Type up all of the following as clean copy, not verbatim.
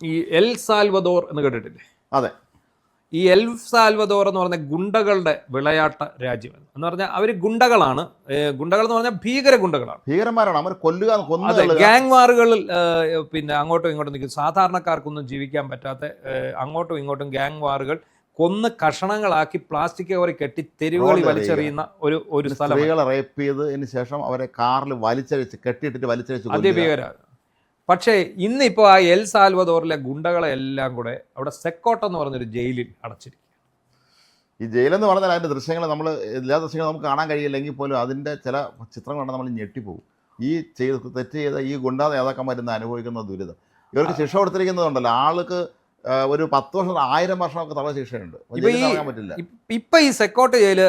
ഈ El Salvador എന്ന് കേട്ടിട്ടില്ലേ? അതെ. ഈ എൽ സാൽവദോർ എന്ന് പറഞ്ഞ ഗുണ്ടകളുടെ വിളയാട്ട രാജ്യം എന്ന് പറഞ്ഞാൽ അവർ ഗുണ്ടകളാണ്. ഗുണ്ടകൾ എന്ന് പറഞ്ഞാൽ ഭീകര ഗുണ്ടകളാണ്, ഭീകരന്മാരാണ്. അവർ കൊല്ലുക, അതെ, ഗ്യാങ് വാറുകളിൽ പിന്നെ അങ്ങോട്ടും ഇങ്ങോട്ടും നിൽക്കും. സാധാരണക്കാർക്കൊന്നും ജീവിക്കാൻ പറ്റാത്ത അങ്ങോട്ടും ഇങ്ങോട്ടും ഗ്യാങ് വാറുകൾ കൊന്ന് കഷണങ്ങളാക്കി പ്ലാസ്റ്റിക് കവറിൽ കെട്ടി തെരുവുകളിൽ വലിച്ചെറിയുന്ന ഒരു സ്ഥലം. സ്ത്രീകളെ റേപ്പ് ചെയ്തതിന് ശേഷം അവരെ കാറിൽ വലിച്ചഴിച്ച് കെട്ടിയിട്ടിട്ട് വലിച്ചഴിച്ച് അതിഭീകര. പക്ഷേ ഇന്നിപ്പോൾ ആ എൽ സാൽവദോറിലെ ഗുണ്ടകളെ എല്ലാം കൂടെ അവിടെ സെക്കോട്ട എന്ന് പറഞ്ഞൊരു ജയിലിൽ അടച്ചിരിക്കും. ഈ ജയിലെന്ന് പറഞ്ഞാൽ അതിൻ്റെ ദൃശ്യങ്ങൾ നമ്മൾ എല്ലാ ദൃശ്യങ്ങളും നമുക്ക് കാണാൻ കഴിയില്ലെങ്കിൽ പോലും അതിൻ്റെ ചില ചിത്രങ്ങൾ കണ്ടാൽ നമ്മൾ ഞെട്ടിപ്പോകും. ഈ തെറ്റ് ചെയ്ത ഈ ഗുണ്ടാ നേതാക്കന്മാരിന്ന് അനുഭവിക്കുന്ന ദുരിതം. ഇവർക്ക് ശിക്ഷ കൊടുത്തിരിക്കുന്നതുണ്ടല്ലോ, ആൾക്ക് ഒരു 10 വർഷം 1000 വർഷമൊക്കെ തടവ് ശിക്ഷയുണ്ട്. പറ്റില്ല. ഇപ്പം ഈ സെക്കോട്ട ജയില്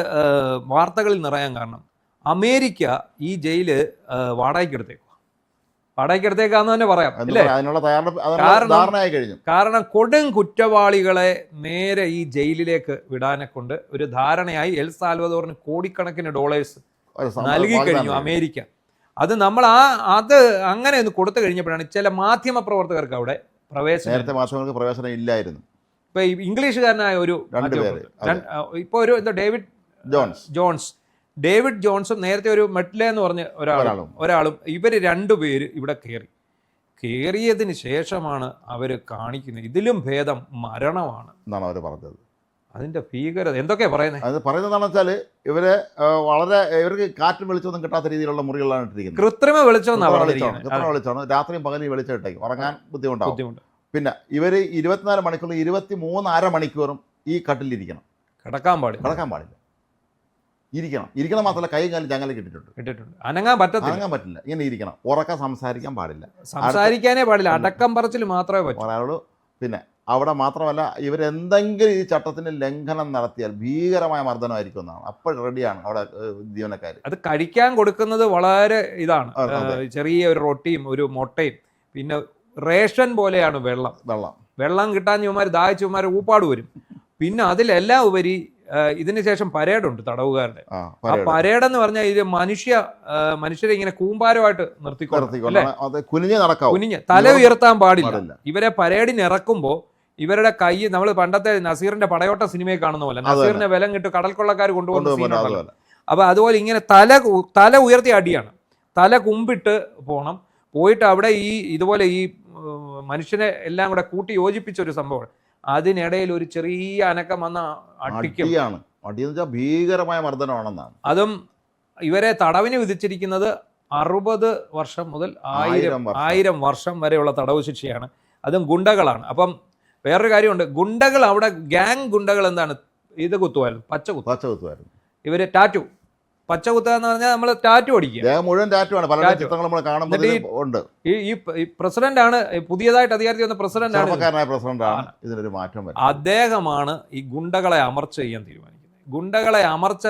വാർത്തകളിൽ നിറയാൻ കാരണം അമേരിക്ക ഈ ജയില് വാടകയ്ക്കെടുത്തേക്കാന്ന് തന്നെ പറയാം, അല്ലേ? കാരണം കൊടും കുറ്റവാളികളെ നേരെ ഈ ജയിലിലേക്ക് വിടാനെ കൊണ്ട് ഒരു ധാരണയായി എൽ സാൽവദോറിന് കോടിക്കണക്കിന് ഡോളേഴ്സ് നൽകി കഴിഞ്ഞു അമേരിക്ക. അത് നമ്മൾ അത് അങ്ങനെ ഒന്ന് കൊടുത്തു കഴിഞ്ഞപ്പോഴാണ് ചില മാധ്യമ പ്രവർത്തകർക്ക് അവിടെ പ്രവേശനം ഇല്ലായിരുന്നു. ഇപ്പൊ ഇംഗ്ലീഷുകാരനായ ഒരു ഇപ്പൊ ഒരു ഡേവിഡ് ജോൺസും നേരത്തെ ഒരു മെറ്റ്ലെ എന്ന് പറഞ്ഞ ഒരാളും ഇവർ രണ്ടുപേര് ഇവിടെ കയറിയതിന് ശേഷമാണ് അവർ കാണിക്കുന്നത് ഇതിലും ഭേദം മരണമാണ് എന്നാണ് അവർ പറഞ്ഞത്. അതിന്റെ ഭീകരത എന്തൊക്കെയാ പറയുന്നത്? അത് പറയുന്നതെന്ന് വെച്ചാൽ ഇവർക്ക് കാറ്റും വെളിച്ചമൊന്നും കിട്ടാത്ത രീതിയിലുള്ള മുറികളാണ് ഇട്ടിരിക്കുന്നത്. കൃത്രിമ വെളിച്ചമാണ്, രാത്രിയും പകലും വെളിച്ചം ഇട്ടേക്കും, ഉറങ്ങാൻ ബുദ്ധിമുട്ടാവും. പിന്നെ ഇവർ 24 മണിക്കൂർ 23.5 മണിക്കൂറും ഈ കട്ടിലിരിക്കണം, കിടക്കാൻ പാടില്ല. ഇരിക്കണം മാത്രമല്ല കൈയും കാലും ചങ്ങല കിട്ടിയിട്ടുണ്ട്. അനങ്ങാൻ പറ്റില്ല. ഇങ്ങനെ ഇരിക്കണം. ഉറക്കം സംസാരിക്കാനേ പാടില്ല. അടക്കം പറച്ചിൽ മാത്രമേ പറ്റൂ. പിന്നെ അവിടെ മാത്രമല്ല, ഇവരെന്തെങ്കിലും ഈ ചട്ടത്തിന് ലംഘനം നടത്തിയാൽ ഭീകരമായ മർദ്ദനമായിരിക്കും എന്നാണ്. അപ്പോൾ റെഡിയാണ് അവിടെ ജീവനക്കാർ. അത് കഴിക്കാൻ കൊടുക്കുന്നത് വളരെ ഇതാണ്, ചെറിയ ഒരു റൊട്ടിയും ഒരു മുട്ടയും, പിന്നെ റേഷൻ പോലെയാണ് വെള്ളം കിട്ടാൻ ഇവന്മാർ ദാഹിച്ചവന്മാർ ഊപ്പാട് വരും. പിന്നെ അതിലെല്ലാം ഉപരി ഇതിന് ശേഷം പരേഡുണ്ട് തടവുകാരുടെ. ആ പരേഡ് എന്ന് പറഞ്ഞാൽ ഇത് മനുഷ്യരെ ഇങ്ങനെ കൂമ്പാരമായിട്ട് കുനിഞ്ഞ് തല ഉയർത്താൻ പാടില്ല. ഇവരെ പരേഡിന് ഇറക്കുമ്പോൾ ഇവരുടെ കൈ, നമ്മൾ പണ്ടത്തെ നസീറിന്റെ പടയോട്ട സിനിമയിൽ കാണുന്ന പോലെ നസീറിനെ വിലം കിട്ടും കടൽക്കൊള്ളക്കാർ കൊണ്ടുപോകുന്ന സീനുണ്ടല്ലോ. അപ്പൊ അതുപോലെ ഇങ്ങനെ തല ഉയർത്തിയ അടിയാണ്. തല കുമ്പിട്ട് പോയിട്ട് അവിടെ ഇതുപോലെ ഈ മനുഷ്യനെ എല്ലാം കൂടെ കൂട്ടി യോജിപ്പിച്ചൊരു സംഭവമാണ്. അതിനിടയിൽ ഒരു ചെറിയ അനക്കം വന്ന ഭീകരമായ മർദ്ദനമാണെന്നാണ്. അതും ഇവരെ തടവിന് വിധിച്ചിരിക്കുന്നത് 60 വർഷം മുതൽ 1000 വർഷം വരെയുള്ള തടവ് ശിക്ഷയാണ്. അതും ഗുണ്ടകളാണ്. അപ്പം വേറൊരു കാര്യമുണ്ട്, ഗുണ്ടകൾ അവിടെ ഗ്യാങ് ഗുണ്ടകൾ എന്താണ് ഇത് കുത്തുമായിരുന്നു, പച്ച കുത്തുമായിരുന്നു. ഇവര് ടാറ്റു പച്ച കുത്തുക എന്ന് പറഞ്ഞാൽ നമ്മൾ ടാറ്റു അടിക്കുക മുഴുവൻ ടാറ്റുവാണ്. പല ചിത്രങ്ങൾ നമ്മൾ കാണുമ്പോൾ ഉണ്ട്. ഈ പ്രസിഡന്റ് ആണ്, പുതിയതായിട്ട് അധികാരത്തിൽ വന്ന പ്രസിഡന്റാണ് ഇതിനൊരു മാറ്റം. അദ്ദേഹമാണ് ഈ ഗുണ്ടകളെ അമർച്ച ചെയ്യാൻ തീരുമാനിക്കുന്നത്. ഗുണ്ടകളെ അമർച്ച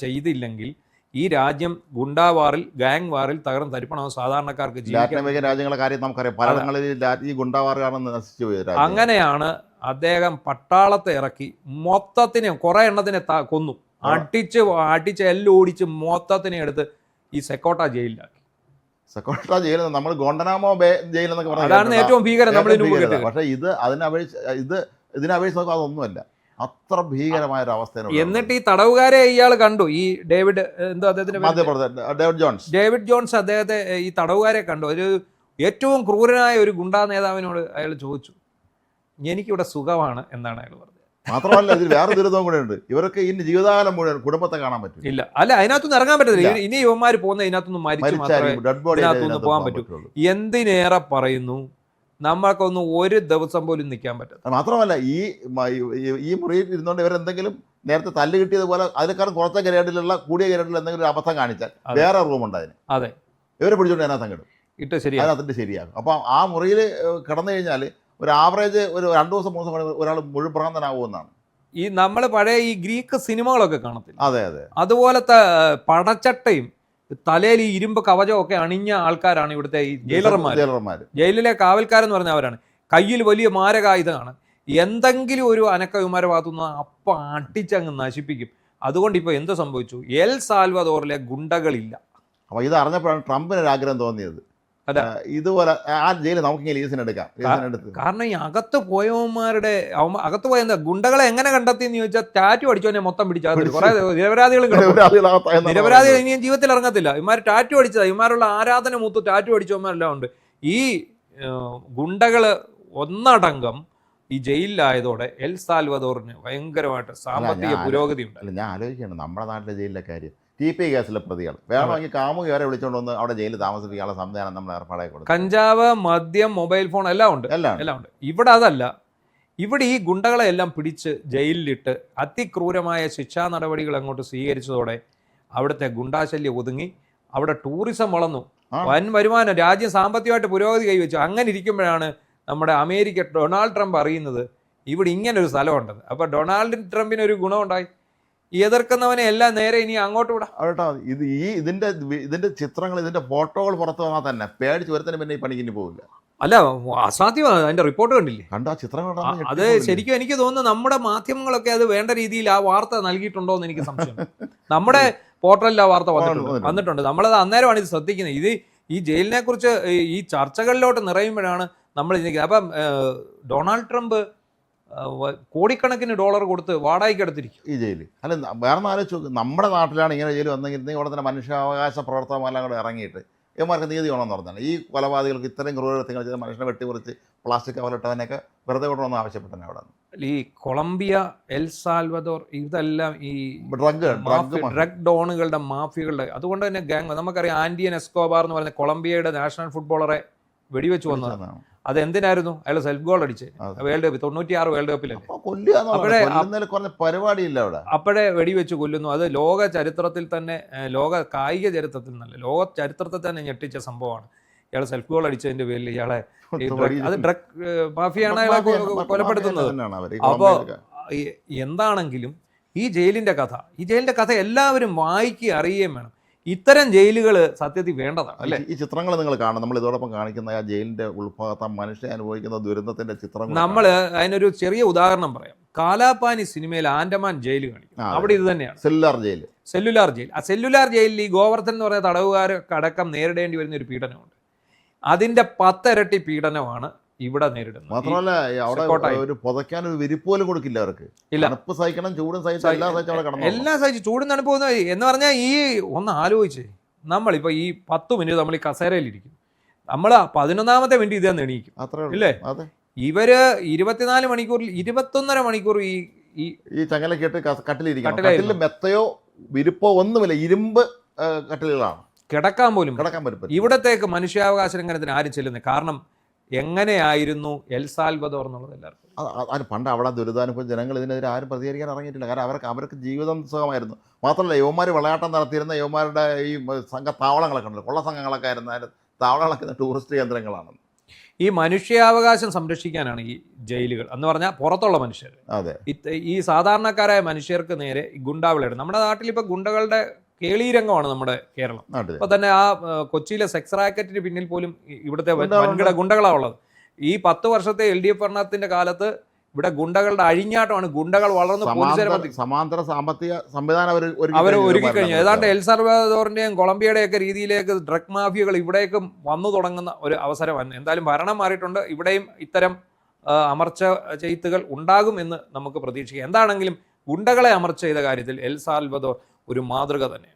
ചെയ്തില്ലെങ്കിൽ ഈ രാജ്യം ഗുണ്ടാവാറിൽ ഗ്യാങ് വാറിൽ തകർന്ന് തരിപ്പണം സാധാരണക്കാർക്ക് ജീവിക്കാൻ. രാജ്യങ്ങളെ കാര്യം നമുക്കറിയാം, പലയിടങ്ങളിൽ ഈ ഗുണ്ടാവാറുകളാണ് നശിച്ചു പോയത്. അങ്ങനെയാണ് അദ്ദേഹം പട്ടാളത്തെ ഇറക്കി മൊത്തത്തിനെ കുറെ എണ്ണത്തിനെ കൊന്നു, അടിച്ച് എല്ലാം ഓടിച്ച് മൊത്തത്തിനെ എടുത്ത് ഈ സെക്കോട്ട ജയിലിലാക്കി. സെക്കോട്ട ജയിൽ നമ്മൾ ഗോണ്ടനാമോ ജയിൽ എന്നൊക്കെ പറഞ്ഞു, അതാണ് ഏറ്റവും ഭീകരം. പക്ഷേ ഇതിനപേക്ഷിച്ച് നോക്കാം അതൊന്നുമല്ല, അത്ര ഭീകരമായ ഒരു അവസ്ഥയാണ്. എന്നിട്ട് ഈ തടവുകാരെ ഇയാൾ കണ്ടു, ഈ ഡേവിഡ് ജോൺസ് അദ്ദേഹത്തെ ഈ തടവുകാരെ കണ്ടു. ഒരു ഏറ്റവും ക്രൂരനായ ഒരു ഗുണ്ടാ നേതാവിനോട് അയാൾ ചോദിച്ചു, എനിക്കിവിടെ സുഖമാണ് എന്നാണ് അയാൾ പറഞ്ഞത്. മാത്രമല്ല ഇതിൽ വേറെ ദുരിതവും കൂടെ ഉണ്ട്, ഇവർക്ക് ഇനി ജീവിതകാലം മുഴുവൻ കുടുംബത്തെ കാണാൻ പറ്റും. ഇല്ല, അല്ല, അതിനകത്തൊന്നും ഇറങ്ങാൻ പറ്റത്തില്ല. ഇനി യുവന്മാർ പോകുന്ന ഇതിനകത്തൊന്നും മരിച്ചു പോകാൻ പറ്റും. എന്തിനേറെ പറയുന്നു, നമ്മൾക്കൊന്നും ഒരു ദിവസം പോലും നിൽക്കാൻ പറ്റും. മാത്രമല്ല ഈ മുറിയിൽ ഇരുന്നുകൊണ്ട് ഇവരെന്തെങ്കിലും നേരത്തെ തല്ല് കിട്ടിയതുപോലെ അതിനേക്കാളും കുറച്ച ഗ്രേഡിലുള്ള കൂടിയ ഗ്രേഡിൽ എന്തെങ്കിലും ഒരു അബദ്ധം കാണിച്ചാൽ വേറെ റൂമുണ്ട് അതിന്. അതെ, ഇവരെ പിടിച്ചോണ്ട് അതിനകത്ത് കിടും, അതിനകത്തിട്ട് ശരിയാകും. അപ്പം ആ മുറിയിൽ കിടന്നു കഴിഞ്ഞാൽ ഒരു ആവറേജ് ഒരു 2 ദിവസം 3 ദിവസം ഒരാൾ മുഴുവൻ ഭ്രാന്തനാകുമെന്നാണ്. ഈ നമ്മൾ പഴയ ഈ ഗ്രീക്ക് സിനിമകളൊക്കെ കാണത്തില്ല, അതെ അതുപോലത്തെ പടച്ചട്ടയും തലയിൽ ഈ ഇരുമ്പ് കവചവും ഒക്കെ അണിഞ്ഞ ആൾക്കാരാണ് ഇവിടുത്തെ ഈ ജയിലർമാർ. ജയിലിലെ കാവൽക്കാരെന്ന് പറഞ്ഞാൽ അവരാണ്. കയ്യിൽ വലിയ മാരകായുധമാണ്. എന്തെങ്കിലും ഒരു അനക്കവിമാരെ ഭാഗത്തുനിന്ന് അപ്പം അടിച്ചങ്ങ് നശിപ്പിക്കും. അതുകൊണ്ട് ഇപ്പോൾ എന്ത് സംഭവിച്ചു, എൽ സാൽവദോറിലെ ഗുണ്ടകളില്ല. അപ്പോൾ ഇത് അറിഞ്ഞപ്പോഴാണ് ട്രംപിന് ഒരു ആഗ്രഹം തോന്നിയത്, ഇതുപോലെ ആ ജയിൽ നമുക്കിങ്ങനെ ലീസിന് എടുക്കാം. കാരണം ഈ അകത്ത് പോയവന്മാരുടെ അകത്ത് പോയ എന്താ ഗുണ്ടകളെ എങ്ങനെ കണ്ടെത്തി എന്ന് ചോദിച്ചാൽ ടാറ്റു അടിച്ചവനെ മൊത്തം പിടിച്ചാൽ കുറെ നിരപരാധികളും നിരപരാധികൾ ഇനിയും ജീവിതത്തിൽ ഇറങ്ങത്തില്ല. ഇവന്മാർ ടാറ്റു അടിച്ചതാ, ഇവന്മാരുള്ള ആരാധന മൂത്ത് ടാറ്റു അടിച്ചവന്മാരെല്ലാം ഉണ്ട്. ഈ ഗുണ്ടകള് ഒന്നടങ്കം ഈ ജയിലിലായതോടെ എൽ സാൽവദോറിന് ഭയങ്കരമായിട്ട് സാമ്പത്തിക പുരോഗതി ഉണ്ട്. അല്ല, ഞാൻ ആലോചിക്കുകയാണ് നമ്മുടെ നാട്ടിലെ ജയിലിലെ കാര്യം. TP കേസിലെ പ്രതികൾ വേണമെങ്കിൽ കാമുകി വരെ വിളിച്ചുകൊണ്ട് വന്ന് അവിടെ ജയിലിൽ താമസിപ്പിക്കാനുള്ള സംവിധാനം നമ്മൾ ഏർപ്പാടായി കൊടുക്കും. കഞ്ചാവ്, മദ്യം, മൊബൈൽ ഫോൺ എല്ലാം ഉണ്ട്. ഇവിടെ അതല്ല. ഇവിടെ ഈ ഗുണ്ടകളെ എല്ലാം പിടിച്ച് ജയിലിലിട്ട് അതിക്രൂരമായ ശിക്ഷാ നടപടികൾ അങ്ങോട്ട് സ്വീകരിച്ചതോടെ അവിടുത്തെ ഗുണ്ടാശല്യം ഒതുങ്ങി. അവിടെ ടൂറിസം വളർന്നു, വൻ വരുമാനം, രാജ്യം സാമ്പത്തികമായിട്ട് പുരോഗതി കൈവച്ചു. അങ്ങനെ ഇരിക്കുമ്പോഴാണ് നമ്മുടെ അമേരിക്ക ഡൊണാൾഡ് ട്രംപ് അറിയുന്നത് ഇവിടെ ഇങ്ങനൊരു സ്ഥലമുണ്ടെന്ന്. അപ്പോൾ ഡൊണാൾഡ് ട്രംപിന് ഒരു ഗുണമുണ്ടായി, എതിർക്കുന്നവനെ എല്ലാം നേരെ ഇനി അങ്ങോട്ട് വിടാം. കേട്ടോ, ഇതിന്റെ ചിത്രങ്ങൾ, ഇതിന്റെ ഫോട്ടോകൾ പുറത്തു വന്നാൽ തന്നെ പേടിച്ച് ഒരുത്തനും പിന്നെ ഈ പണിക്കിന് പോകില്ല. അല്ല, അസാധ്യമാണ്. അതിന്റെ റിപ്പോർട്ട് കണ്ടില്ലേ? കണ്ടാ ചിത്രങ്ങൾ. അത് ശരിക്കും എനിക്ക് തോന്നുന്നു നമ്മുടെ മാധ്യമങ്ങളൊക്കെ അത് വേണ്ട രീതിയിൽ ആ വാർത്ത നൽകിയിട്ടുണ്ടോ എന്ന് എനിക്ക് സംശയം. നമ്മുടെ പോർട്ടലിൽ ആ വാർത്ത വന്നിട്ടുണ്ട്. നമ്മളത് അന്നേരമാണ് ഇത് ശ്രദ്ധിക്കുന്നത്. ഇത് ഈ ജയിലിനെ കുറിച്ച് ഈ ചർച്ചകളിലോട്ട് നിറയുമ്പോഴാണ് നമ്മൾ ചിന്തിക്കുന്നത്. അപ്പം ഡൊണാൾഡ് ട്രംപ് കോടിക്കണക്കിന് ഡോളർ കൊടുത്ത് വാടകയ്ക്ക് എടുത്തിരിക്കും ഈ ജയിലിൽ. അല്ല, വേറെ ആലോചിച്ച് നോക്ക്, നമ്മുടെ നാട്ടിലാണ് ഇങ്ങനെ ജയിൽ വന്നെങ്കിൽ ഇവിടെ തന്നെ മനുഷ്യാവകാശ പ്രവർത്തകരെല്ലാം കൂടെ ഇറങ്ങിയിട്ട് ഇവന്മാർക്ക് നീതി വേണമെന്ന് പറഞ്ഞാൽ ഈ കൊലപാതകൾക്ക് ഇത്രയും ക്രൂരകൃത്യങ്ങൾ ചെയ്ത് മനുഷ്യനെ വെട്ടിമുറിച്ച് പ്ലാസ്റ്റിക് കവറിട്ടവനൊക്കെ വെറുതെ വിടണമെന്ന് ആവശ്യപ്പെട്ടു. അവിടെ ഈ കൊളംബിയ, എൽ സാൽവദോർ ഇതെല്ലാം ഈ ഡ്രഗ് ഡോണുകളുടെ മാഫിയകളുടെ, അതുകൊണ്ട് തന്നെ ഗാങ്. നമുക്കറിയാം ആൻഡിയൻ എസ്കോബാർ എന്ന് പറയുന്ന കൊളംബിയയുടെ നാഷണൽ ഫുട്ബോളറെ വെടിവെച്ച് വന്നതാണ്. അത് എന്തിനായിരുന്നു? അയാൾ സെൽഫ് ഗോൾ അടിച്ച് വേൾഡ് കപ്പ് 96 വേൾഡ് കപ്പിലല്ലേ. അപ്പോഴേ വെടിവെച്ച് കൊല്ലുന്നു. അത് ലോക ചരിത്രത്തിൽ തന്നെ, ലോക കായിക ചരിത്രത്തിൽ നല്ല ലോക ചരിത്രത്തിൽ തന്നെ ഞെട്ടിച്ച സംഭവമാണ്. ഇയാൾ സെൽഫ് ഗോൾ അടിച്ചതിന്റെ പേരിൽ ഇയാളെ അത് ഡ്രഗ് മാഫിയാണ് അയാളെ കൊലപ്പെടുത്തുന്നത്. അപ്പോൾ എന്താണെങ്കിലും ഈ ജയിലിന്റെ കഥ എല്ലാവരും വായിക്കുകയും അറിയുകയും വേണം. ഇത്തരം ജയിലുകൾ സത്യത്തിൽ വേണ്ടതാണ് അല്ലേ? ഈ ചിത്രങ്ങൾ നിങ്ങൾ കാണണം. നമ്മൾ ഇതോടൊപ്പം കാണിക്കുന്ന ആ ജയിലിന്റെ ഉൾഭാഗത്ത് മനുഷ്യൻ അനുഭവിക്കുന്ന ദുരന്തത്തിന്റെ ചിത്രങ്ങൾ. നമ്മൾ അതിനൊരു ചെറിയ ഉദാഹരണം പറയാം. കാലാപാനി സിനിമയിൽ ആൻഡമാൻ ജയിൽ കാണിക്കും. അവിടെ ഇത് തന്നെയാണ് സെല്ലുലാർ ജയിൽ. ആ സെല്ലുലാർ ജയിലിൽ ഈ ഗോവർദ്ധൻ എന്ന് പറയുന്ന തടവുകാരടക്കം നേരിടേണ്ടി വരുന്ന ഒരു പീഡനമുണ്ട്. അതിന്റെ 10 ഇരട്ടി പീഡനമാണ് ഇവിടെ നേരിടുന്നത്. മാത്രമല്ല, അവിടെ ഒരു പുതയ്ക്കാൻ ഒരു വിരിപ്പ് പോലും കൊടുക്കില്ല അവർക്ക്. തണുപ്പ് സഹിക്കണം, ചൂടും സഹിക്കണം, എല്ലാം സഹിച്ച് ചൂടും തണുപ്പ് എന്ന് പറഞ്ഞാൽ ഈ ഒന്ന് ആലോചിച്ച് നമ്മളിപ്പോ ഈ 10 മിനിറ്റ് നമ്മൾ ഈ കസേരയിലിരിക്കും, നമ്മൾ 11ാമത്തെ മിനിറ്റ് ഇതേ എണീക്കും ഇല്ലേ? ഇവര് 24 മണിക്കൂറിൽ 21.5 മണിക്കൂർ ഈ ചങ്ങലക്കെട്ട് കട്ടിലിരിക്കും. മെത്തയോ വിരിപ്പോ ഒന്നുമില്ല, ഇരുമ്പ് കട്ടിലുകളാണ്. കിടക്കാൻ പോലും. ഇവിടത്തേക്ക് മനുഷ്യാവകാശ ലംഘനത്തിന് ആരും ചെല്ലുന്നത് കാരണം എങ്ങനെയായിരുന്നു എൽ സാൽവദോർ എന്നുള്ളത് എല്ലാവർക്കും. അത് പണ്ട് അവിടെ ദുരിതാനുഭവം ജനങ്ങൾ ഇതിനെതിരെ ആരും പ്രതികരിക്കാൻ ഇറങ്ങിയിട്ടില്ല. കാരണം അവർക്ക് ജീവിതം സുഖമായിരുന്നു. മാത്രമല്ല, യുവമാർ വിളയാട്ടം നടത്തിയിരുന്ന യുവമാരുടെ ഈ താവളങ്ങളൊക്കെ ഉണ്ടല്ലോ, കൊള്ള സംഘങ്ങളൊക്കെ ആയിരുന്നാലും താവളങ്ങളൊക്കെ ടൂറിസ്റ്റ് കേന്ദ്രങ്ങളാണ്. ഈ മനുഷ്യാവകാശം സംരക്ഷിക്കാനാണ് ഈ ജയിലുകൾ എന്ന് പറഞ്ഞാൽ പുറത്തുള്ള മനുഷ്യർ. അതെ, ഈ സാധാരണക്കാരായ മനുഷ്യർക്ക് നേരെ ഗുണ്ടാവിളയാണ്. നമ്മുടെ നാട്ടിൽ ഇപ്പൊ ഗുണ്ടകളുടെ കേളീരംഗമാണ് നമ്മുടെ കേരളം. അപ്പൊ തന്നെ ആ കൊച്ചിയിലെ സെക്സ് റാക്കറ്റിന് പിന്നിൽ പോലും ഇവിടുത്തെ വൻകിട ഗുണ്ടകളാണ് ഉള്ളത്. ഈ 10 വർഷത്തെ LDF ഭരണത്തിന്റെ കാലത്ത് ഇവിടെ ഗുണ്ടകളുടെ അഴിഞ്ഞാട്ടമാണ്. ഗുണ്ടകൾ വളർന്ന് സമാന്തര സാമ്പത്തിക സംവിധാനം അവർ ഒരുക്കി കഴിഞ്ഞു. ഏതാണ്ട് എൽ സാൽവദോറിന്റെയും കൊളംബിയയുടെയും ഒക്കെ രീതിയിലേക്ക് ഡ്രഗ് മാഫിയകൾ ഇവിടേക്കും വന്നു തുടങ്ങുന്ന ഒരു അവസരമാണ്. എന്തായാലും ഭരണം മാറിയിട്ടുണ്ട്. ഇവിടെയും ഇത്തരം അമർച്ച ചെയ്ത്തുകൾ ഉണ്ടാകും എന്ന് നമുക്ക് പ്രതീക്ഷിക്കാം. എന്താണെങ്കിലും ഗുണ്ടകളെ അമർച്ച ചെയ്ത കാര്യത്തിൽ എൽ സാൽവദോർ ഒരു മാതൃക തന്നെ.